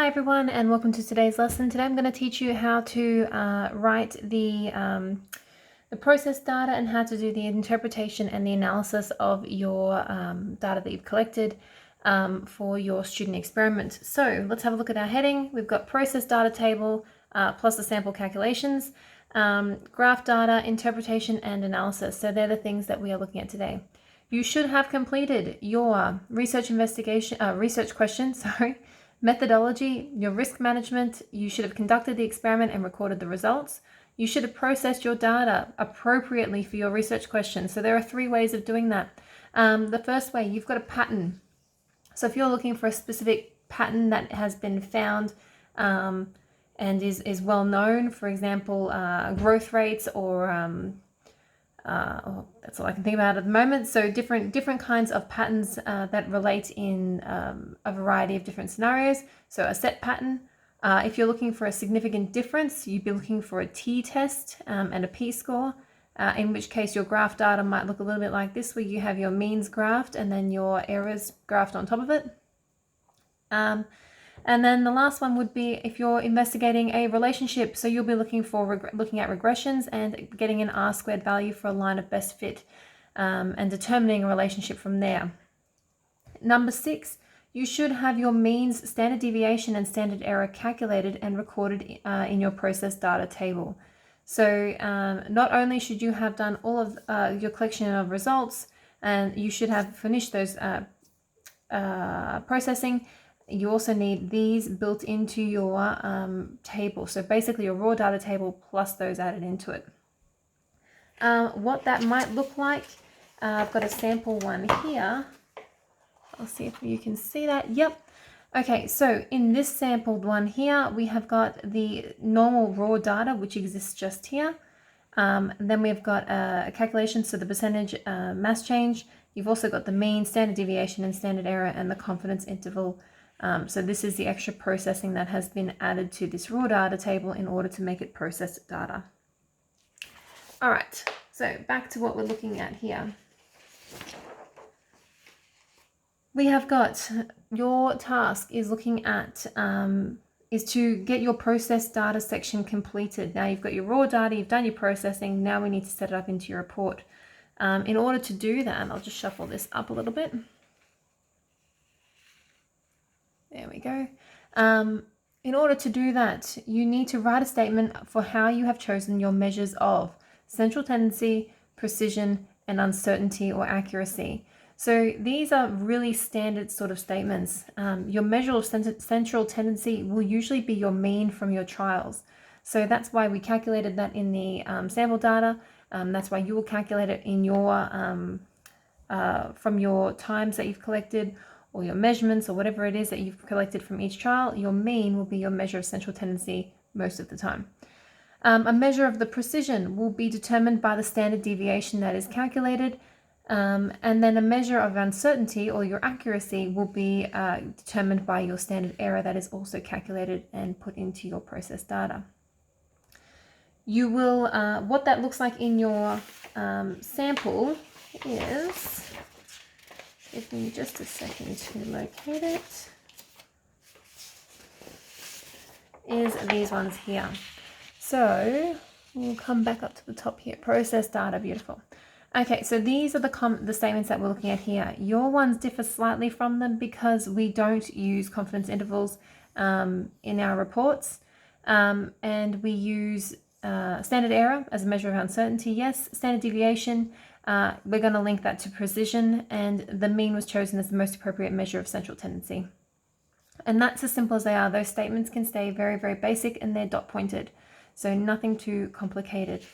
Hi everyone, and welcome to today's lesson. Today I'm going to teach you how to write the process data and how to do the interpretation and the analysis of your data that you've collected for your student experiment. So let's have a look at our heading. We've got process data table plus the sample calculations, graph data, interpretation and analysis. So they're the things that we are looking at today. You should have completed your research question, methodology, your risk management. You should have conducted the experiment and recorded the results. You should have processed your data appropriately for your research question. So there are 3 ways of doing that. The first way, you've got a pattern. So if you're looking for a specific pattern that has been found and is well known, for example, growth rates or that's all I can think about at the moment. So different kinds of patterns that relate in a variety of different scenarios. So a set pattern. If you're looking for a significant difference, you'd be looking for a t-test and a p-score, in which case your graph data might look a little bit like this, where you have your means graphed and then your errors graphed on top of it. And then the last one would be if you're investigating a relationship. So you'll be looking at regressions and getting an R-squared value for a line of best fit and determining a relationship from there. Number 6, you should have your means, standard deviation and standard error calculated and recorded in your process data table. So not only should you have done all of your collection of results, and you should have finished those processing, you also need these built into your table. So basically your raw data table plus those added into it. What that might look like, I've got a sample one here. I'll see if you can see that. Yep. Okay, so in this sampled one here, we have got the normal raw data, which exists just here. Then we've got a calculation, so the percentage mass change. You've also got the mean, standard deviation and standard error, and the confidence interval. So this is the extra processing that has been added to this raw data table in order to make it processed data. All right, so back to what we're looking at here. We have got your task is looking at is to get your process data section completed. Now you've got your raw data, you've done your processing, now we need to set it up into your report. In order to do that, I'll just shuffle this up a little bit. There we go. In order to do that, you need to write a statement for how you have chosen your measures of central tendency, precision, and uncertainty or accuracy. So these are really standard sort of statements. Your measure of central tendency will usually be your mean from your trials. So that's why we calculated that in the sample data. That's why you will calculate it in your from your times that you've collected, or your measurements, or whatever it is that you've collected from each trial. Your mean will be your measure of central tendency most of the time. A measure of the precision will be determined by the standard deviation that is calculated, and then a measure of uncertainty or your accuracy will be determined by your standard error that is also calculated and put into your process data. You will, what that looks like in your sample is, give me just a second to locate it, is these ones here. So we'll come back up to the top here. Process data, beautiful. Okay, so these are the statements that we're looking at here. Your ones differ slightly from them because we don't use confidence intervals in our reports, and we use standard error as a measure of uncertainty, yes. Standard deviation, we're going to link that to precision, and the mean was chosen as the most appropriate measure of central tendency. And that's as simple as they are. Those statements can stay very, very basic, and they're dot pointed, so nothing too complicated.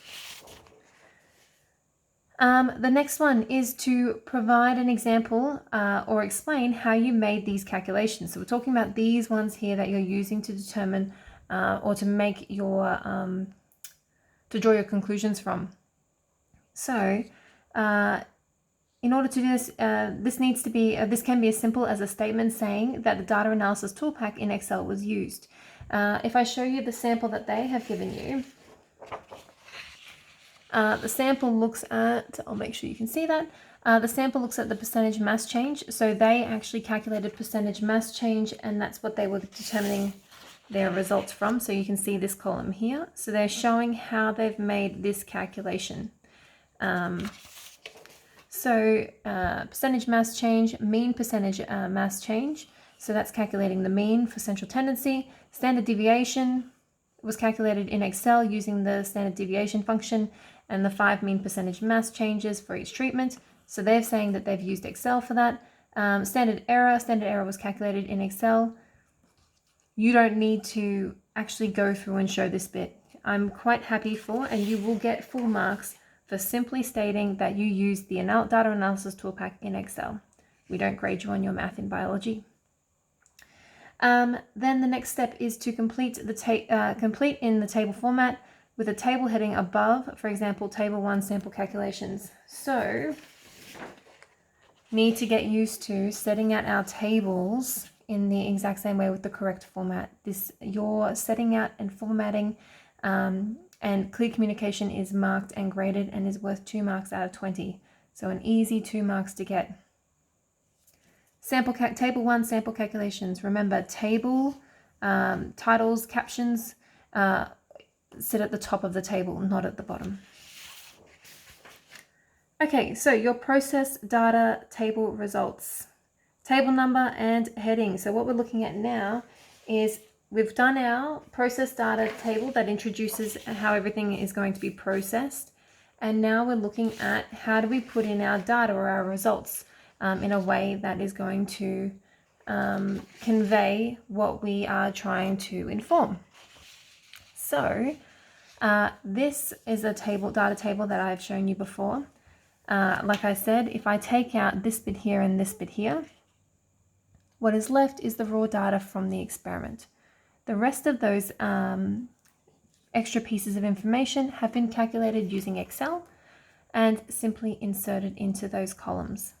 The next one is to provide an example or explain how you made these calculations. So we're talking about these ones here that you're using to determine or to make your to draw your conclusions from. So in order to do this, this can be as simple as a statement saying that the data analysis tool pack in Excel was used. If I show you the sample that they have given you, the sample looks at, I'll make sure you can see that, The sample looks at the percentage mass change. So they actually calculated percentage mass change, and that's what they were determining their results from. So you can see this column here. So they're showing how they've made this calculation. Percentage mass change, mean percentage mass change. So that's calculating the mean for central tendency. Standard deviation was calculated in Excel using the standard deviation function and the 5 mean percentage mass changes for each treatment. So they're saying that they've used Excel for that. Standard error was calculated in Excel. You don't need to actually go through and show this bit. I'm quite happy for, and you will get full marks for simply stating that you use the data analysis toolpack in Excel. We don't grade you on your math in biology. Then the next step is to complete in the table format with a table heading above, for example, table 1 sample calculations. So need to get used to setting out our tables in the exact same way with the correct format. You're setting out and formatting, and clear communication is marked and graded and is worth 2 marks out of 20. So an easy 2 marks to get. Table 1 sample calculations. Remember, table titles, captions sit at the top of the table, not at the bottom. Okay, so your process data table results. Table number and heading. So what we're looking at now is we've done our process data table that introduces how everything is going to be processed. And now we're looking at how do we put in our data or our results in a way that is going to convey what we are trying to inform. So this is a data table that I've shown you before. Like I said, if I take out this bit here and this bit here, what is left is the raw data from the experiment. The rest of those extra pieces of information have been calculated using Excel and simply inserted into those columns.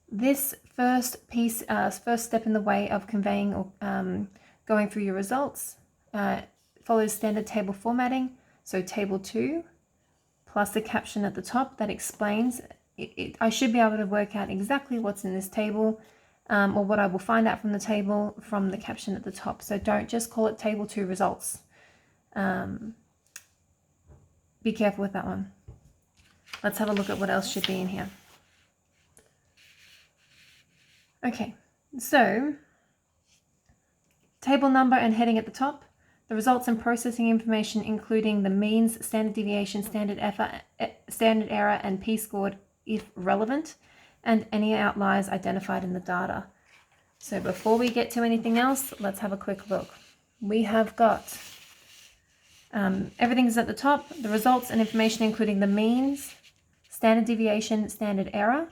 This first step in the way of conveying or going through your results follows standard table formatting. So table 2 plus the caption at the top that explains I should be able to work out exactly what's in this table, or what I will find out from the table from the caption at the top. So don't just call it table 2 results. Be careful with that one. Let's have a look at what else should be in here. Okay, so table number and heading at the top. The results and processing information, including the means, standard deviation, standard error, and p-scored if relevant, and any outliers identified in the data. So before we get to anything else, let's have a quick look. We have got everything's at the top. The results and information, including the means, standard deviation, standard error,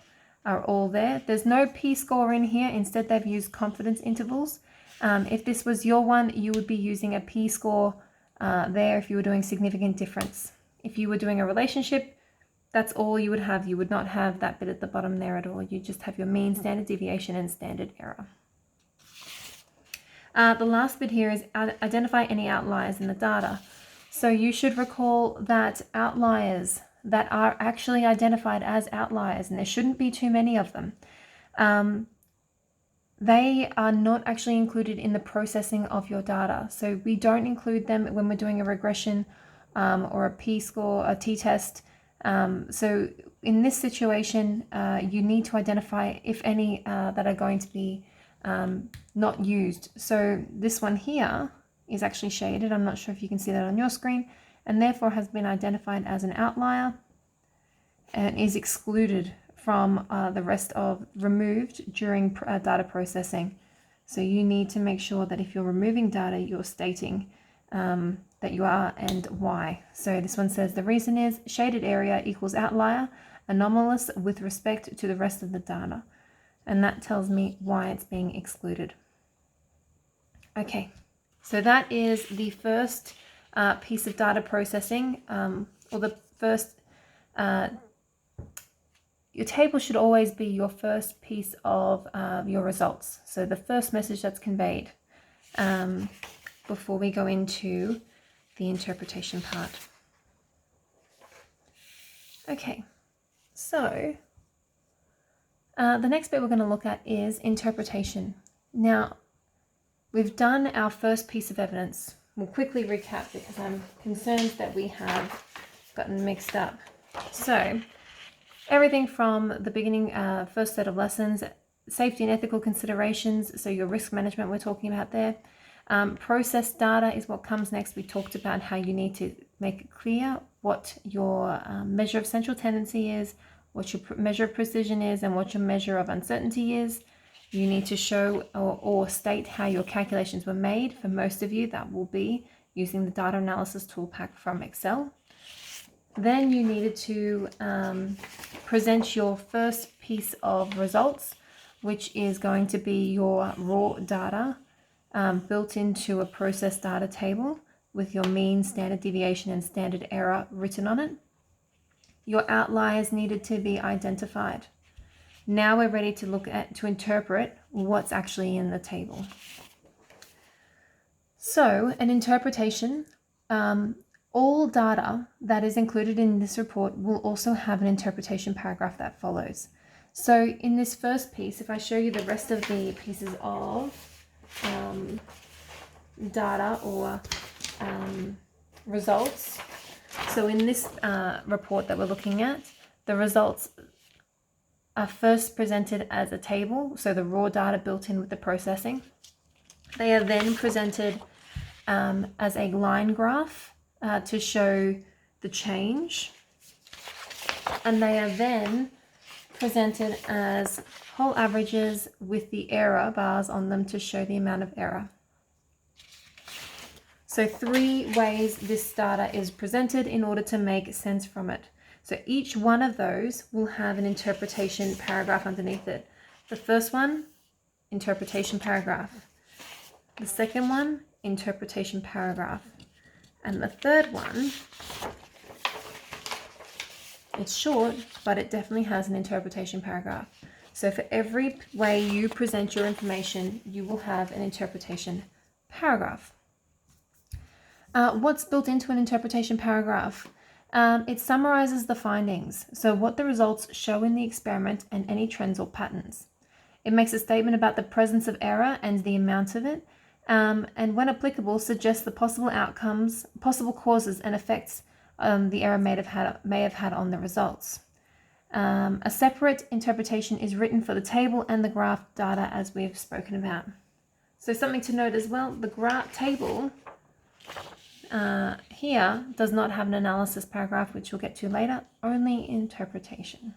are all there. There's no p-score in here. Instead, they've used confidence intervals. If this was your one, you would be using a p-score there if you were doing significant difference. If you were doing a relationship, that's all you would have. You would not have that bit at the bottom there at all. You just have your mean, standard deviation, and standard error. The last bit here is identify any outliers in the data. So you should recall that outliers that are actually identified as outliers, and there shouldn't be too many of them, they are not actually included in the processing of your data. So we don't include them when we're doing a regression or a p-score, a t-test. So in this situation, you need to identify if any that are going to be not used. So this one here is actually shaded. I'm not sure if you can see that on your screen, and therefore has been identified as an outlier and is excluded from the rest of removed during data processing. So you need to make sure that if you're removing data, you're stating that you are and why. So this one says the reason is shaded area equals outlier, anomalous with respect to the rest of the data. And that tells me why it's being excluded. Okay, so that is the first piece of data processing, or the first, your table should always be your first piece of your results. So the first message that's conveyed before we go into the interpretation part. Okay, So the next bit we're going to look at is interpretation. Now, we've done our first piece of evidence. We'll quickly recap because I'm concerned that we have gotten mixed up. So, everything from the beginning, first set of lessons, safety and ethical considerations, so your risk management we're talking about there. Process data is what comes next. We talked about how you need to make it clear what your measure of central tendency is, what your measure of precision is, and what your measure of uncertainty is. You need to show or state how your calculations were made. For most of you, that will be using the data analysis tool pack from Excel. Then you needed to present your first piece of results, which is going to be your raw data built into a process data table with your mean, standard deviation, and standard error written on it. Your outliers needed to be identified. Now we're ready to interpret what's actually in the table. So an interpretation, all data that is included in this report will also have an interpretation paragraph that follows. So in this first piece, if I show you the rest of the pieces of data or results. So in this report that we're looking at, the results are first presented as a table, so the raw data built in with the processing. They are then presented as a line graph to show the change, and they are then presented as whole averages with the error bars on them to show the amount of error. So 3 ways this data is presented in order to make sense from it. So each one of those will have an interpretation paragraph underneath it. The first one, interpretation paragraph. The second one, interpretation paragraph. And the third one, it's short, but it definitely has an interpretation paragraph. So for every way you present your information, you will have an interpretation paragraph. What's built into an interpretation paragraph? It summarizes the findings, so what the results show in the experiment and any trends or patterns. It makes a statement about the presence of error and the amount of it, and when applicable, suggests the possible outcomes, possible causes and effects the error may have had on the results. A separate interpretation is written for the table and the graph data as we've spoken about. So something to note as well, the graph table here does not have an analysis paragraph, which we'll get to later, only interpretation.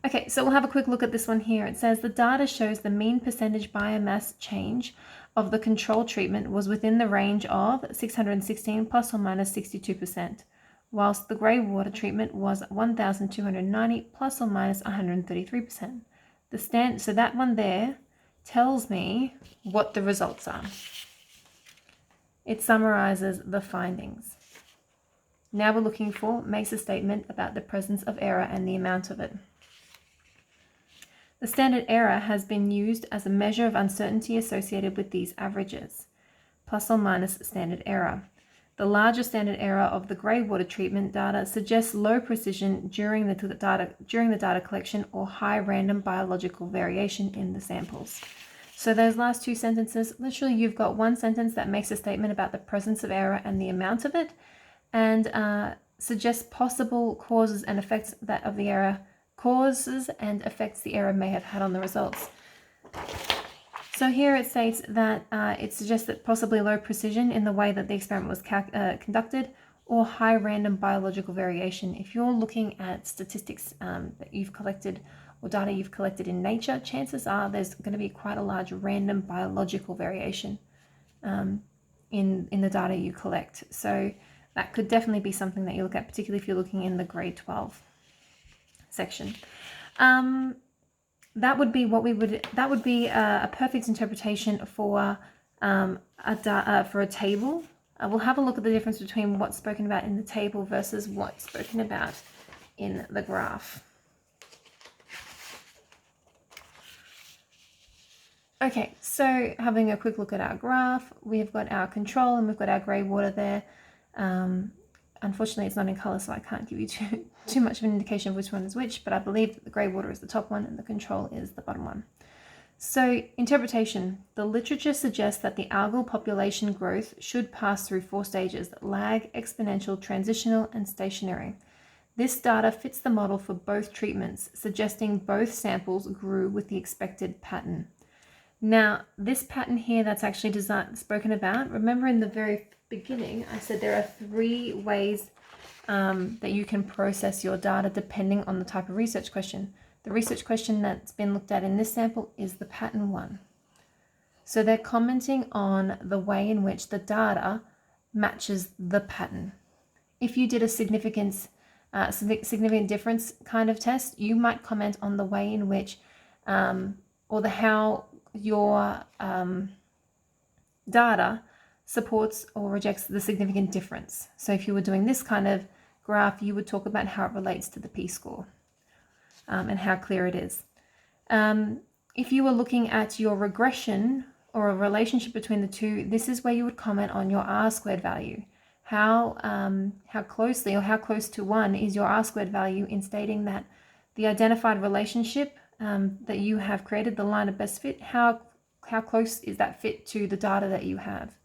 Okay, so we'll have a quick look at this one here. It says the data shows the mean percentage biomass change of the control treatment was within the range of 616 plus or minus 62%, whilst the grey water treatment was 1,290 plus or minus 133%. So that one there tells me what the results are. It summarizes the findings. Now we're looking for makes a statement about the presence of error and the amount of it. The standard error has been used as a measure of uncertainty associated with these averages, plus or minus standard error. The larger standard error of the grey water treatment data suggests low precision during the data collection or high random biological variation in the samples. So those last 2 sentences, literally you've got one sentence that makes a statement about the presence of error and the amount of it, and suggests possible causes and effects of the error may have had on the results. So here it states that it suggests that possibly low precision in the way that the experiment was conducted, or high random biological variation. If you're looking at statistics that you've collected or data you've collected in nature, chances are there's going to be quite a large random biological variation in the data you collect. So that could definitely be something that you look at, particularly if you're looking in the grade 12 section. That would be a perfect interpretation for a table. We'll have a look at the difference between what's spoken about in the table versus what's spoken about in the graph. Okay, so having a quick look at our graph, we've got our control and we've got our grey water there. unfortunately it's not in color, so I can't give you too much of an indication of which one is which, but I believe that the grey water is the top one and the control is the bottom one. So, interpretation. The literature suggests that the algal population growth should pass through 4 stages: lag, exponential, transitional, and stationary. This data fits the model for both treatments, suggesting both samples grew with the expected pattern. Now, this pattern here that's actually spoken about, remember in the very beginning, I said there are 3 ways that you can process your data depending on the type of research question. The research question that's been looked at in this sample is the pattern one. So they're commenting on the way in which the data matches the pattern. If you did a significant difference kind of test, you might comment on the way in which or how your data supports or rejects the significant difference. So if you were doing this kind of graph, you would talk about how it relates to the p-score and how clear it is. If you were looking at your regression or a relationship between the two, this is where you would comment on your R-squared value. How closely or how close to 1 is your R-squared value in stating that the identified relationship that you have created, the line of best fit, how close is that fit to the data that you have?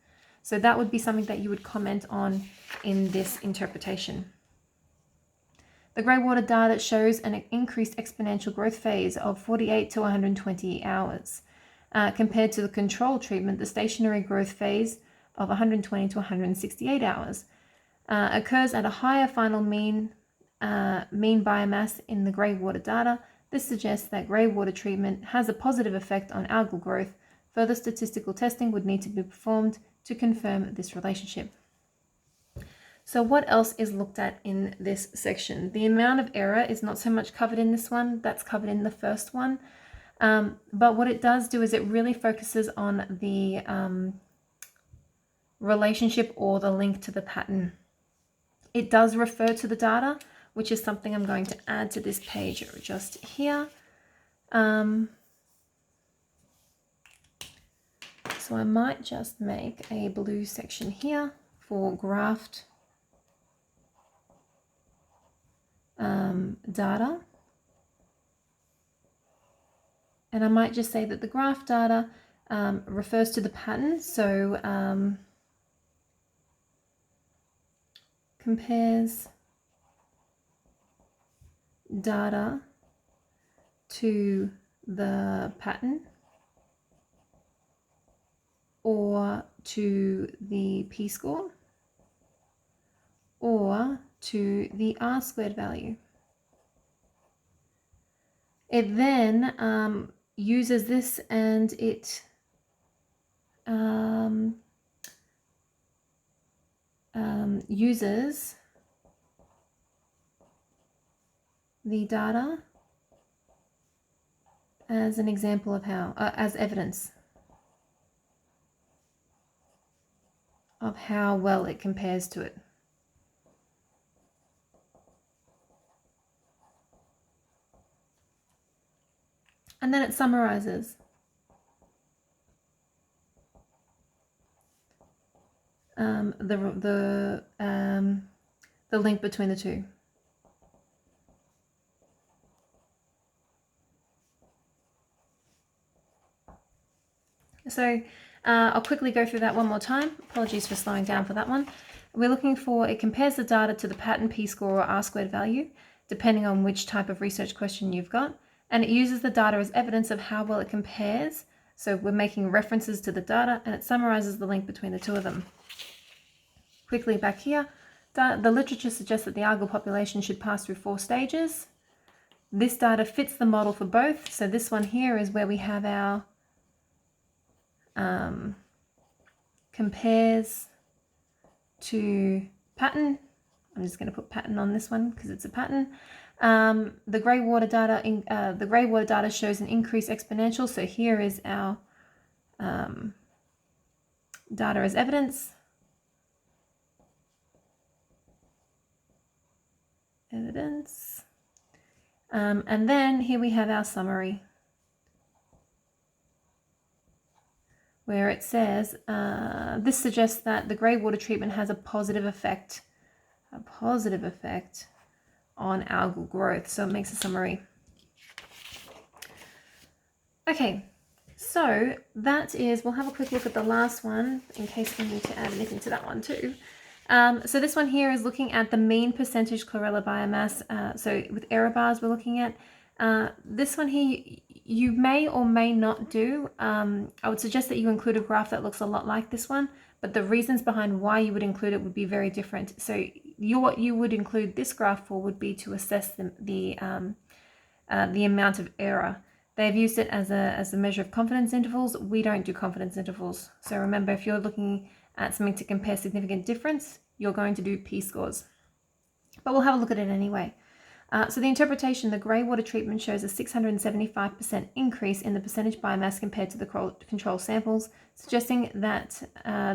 So that would be something that you would comment on in this interpretation. The grey water data shows an increased exponential growth phase of 48 to 120 hours. Compared to the control treatment, the stationary growth phase of 120 to 168 hours occurs at a higher final mean biomass in the grey water data. This suggests that grey water treatment has a positive effect on algal growth. Further statistical testing would need to be performed to confirm this relationship. So what else is looked at in this section? The amount of error is not so much covered in this one, that's covered in the first one. But what it does do is it really focuses on the relationship or the link to the pattern. It does refer to the data, which is something I'm going to add to this page just here. So I might just make a blue section here for graphed data. And I might just say that the graph data refers to the pattern. So compares data to the pattern or to the p-score or to the R-squared value. It then uses this and it uses the data as an example of how, as evidence of how well it compares to it. And then it summarizes the link between the two. So I'll quickly go through that one more time. Apologies for slowing down for that one. We're looking for, it compares the data to the pattern p-score or R-squared value, depending on which type of research question you've got. And it uses the data as evidence of how well it compares. So we're making references to the data and it summarizes the link between the two of them. Quickly back here, the literature suggests that the algal population should pass through 4 stages. This data fits the model for both. So this one here is where we have our compares to pattern. I'm just going to put pattern on this one because it's a pattern. The grey water data shows an increased exponential. So here is our data as evidence. And then here we have our summary, where it says this suggests that the grey water treatment has a positive effect a positive effect on algal growth. So it makes a summary. Okay, so that is, we'll have a quick look at the last one in case we need to add anything to that one too. So this one here is looking at the mean percentage chlorella biomass. So with error bars we're looking at. This one here you may or may not do. I would suggest that you include a graph that looks a lot like this one, but the reasons behind why you would include it would be very different. So what you would include this graph for would be to assess the amount of error. They've used it as a measure of confidence intervals. We don't do confidence intervals. So remember, if you're looking at something to compare significant difference, you're going to do p-scores. But we'll have a look at it anyway. So the interpretation, the grey water treatment shows a 675% increase in the percentage biomass compared to the control samples, suggesting that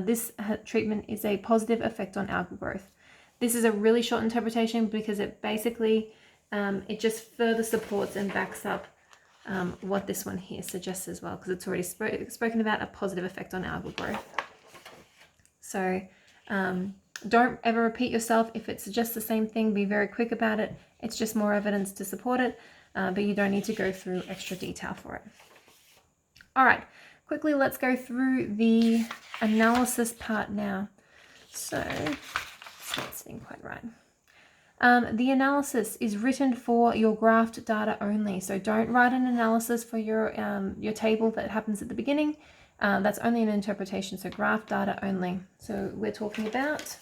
this treatment is a positive effect on algal growth. This is a really short interpretation because it basically, it just further supports and backs up what this one here suggests as well, because it's already spoken about a positive effect on algal growth. So don't ever repeat yourself. If it suggests the same thing, be very quick about it. It's just more evidence to support it, but you don't need to go through extra detail for it. All right, quickly let's go through the analysis part now. So it's not sitting quite right. The analysis is written for your graphed data only. So don't write an analysis for your table that happens at the beginning. That's only an interpretation, so graph data only. So we're talking about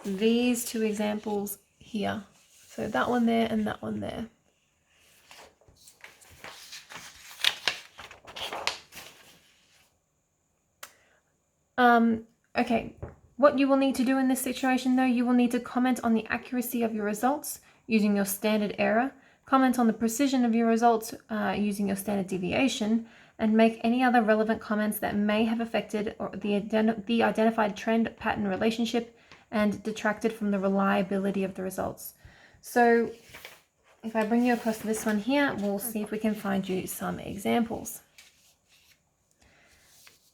these two examples here. So that one there and that one there. Okay, what you will need to do in this situation though, you will need to comment on the accuracy of your results using your standard error, comment on the precision of your results using your standard deviation, and make any other relevant comments that may have affected or the identified trend pattern relationship and detracted from the reliability of the results. So if I bring you across to this one here, we'll see if we can find you some examples.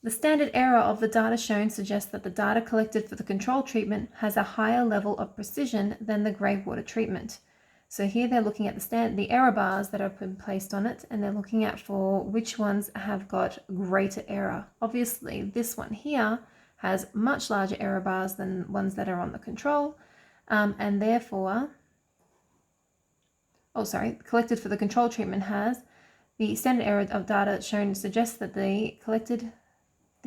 The standard error of the data shown suggests that the data collected for the control treatment has a higher level of precision than the grey water treatment. So here they're looking at the error bars that have been placed on it, and they're looking at for which ones have got greater error. Obviously, this one here has much larger error bars than ones that are on the control, and therefore, collected for the control treatment has the standard error of data shown suggests that the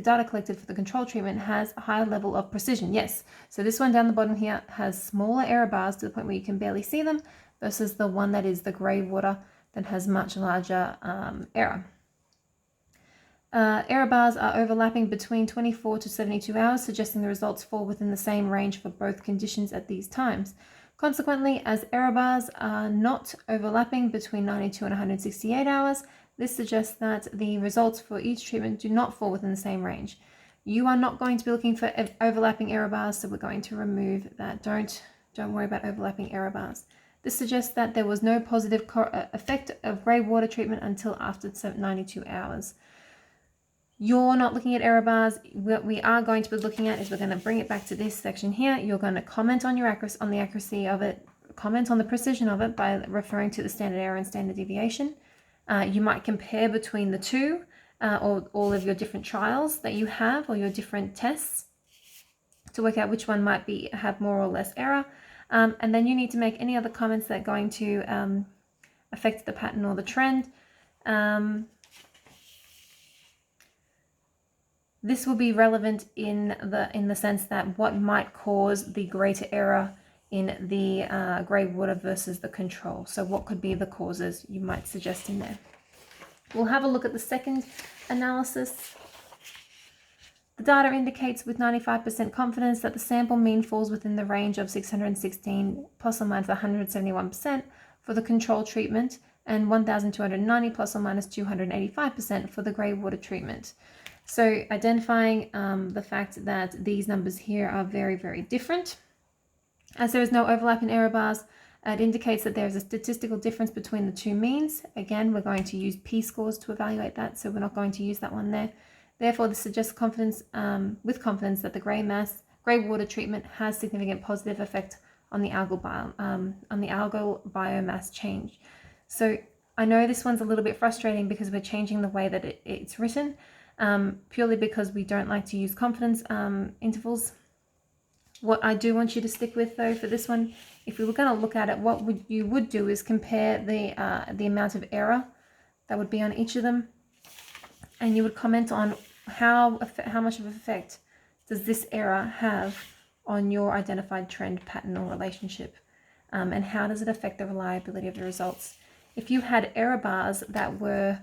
data collected for the control treatment has a higher level of precision. Yes, so this one down the bottom here has smaller error bars to the point where you can barely see them, versus the one that is the grey water that has much larger error. Error bars are overlapping between 24 to 72 hours, suggesting the results fall within the same range for both conditions at these times. Consequently, as error bars are not overlapping between 92 and 168 hours, this suggests that the results for each treatment do not fall within the same range. You are not going to be looking for overlapping error bars, so we're going to remove that. Don't worry about overlapping error bars. This suggests that there was no positive effect of grey water treatment until after 92 hours. You're not looking at error bars. What we are going to be looking at is we're going to bring it back to this section here. You're going to comment on the accuracy of it, comment on the precision of it by referring to the standard error and standard deviation. You might compare between the two or all of your different trials that you have or your different tests to work out which one might have more or less error. And then you need to make any other comments that are going to affect the pattern or the trend. This will be relevant in the sense that what might cause the greater error in the grey water versus the control. So what could be the causes you might suggest in there? We'll have a look at the second analysis. The data indicates with 95% confidence that the sample mean falls within the range of 616 plus or minus 171% for the control treatment and 1,290 plus or minus 285% for the grey water treatment. So identifying the fact that these numbers here are very, very different. As there is no overlap in error bars, it indicates that there is a statistical difference between the two means. Again, we're going to use p-scores to evaluate that, so we're not going to use that one there. Therefore, this suggests with confidence that the grey mass grey water treatment has significant positive effect on the algal biomass change. So I know this one's a little bit frustrating because we're changing the way that it's written, purely because we don't like to use confidence intervals. What I do want you to stick with, though, for this one, if we were going to look at it, what you would do is compare the amount of error that would be on each of them, and you would comment on how much of an effect does this error have on your identified trend, pattern, or relationship, and how does it affect the reliability of the results. If you had error bars that were,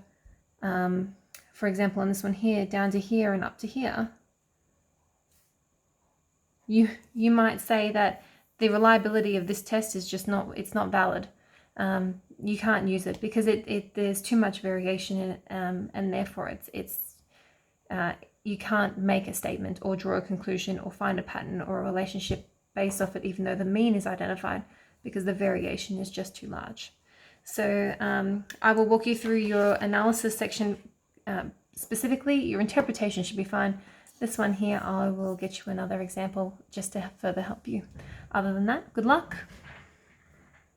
for example, on this one here, down to here and up to here, you might say that the reliability of this test is just it's not valid. You can't use it because there's too much variation in it, and therefore you can't make a statement or draw a conclusion or find a pattern or a relationship based off it, even though the mean is identified, because the variation is just too large. So I will walk you through your analysis section specifically. Your interpretation should be fine. This one here, I will get you another example just to further help you. Other than that, good luck.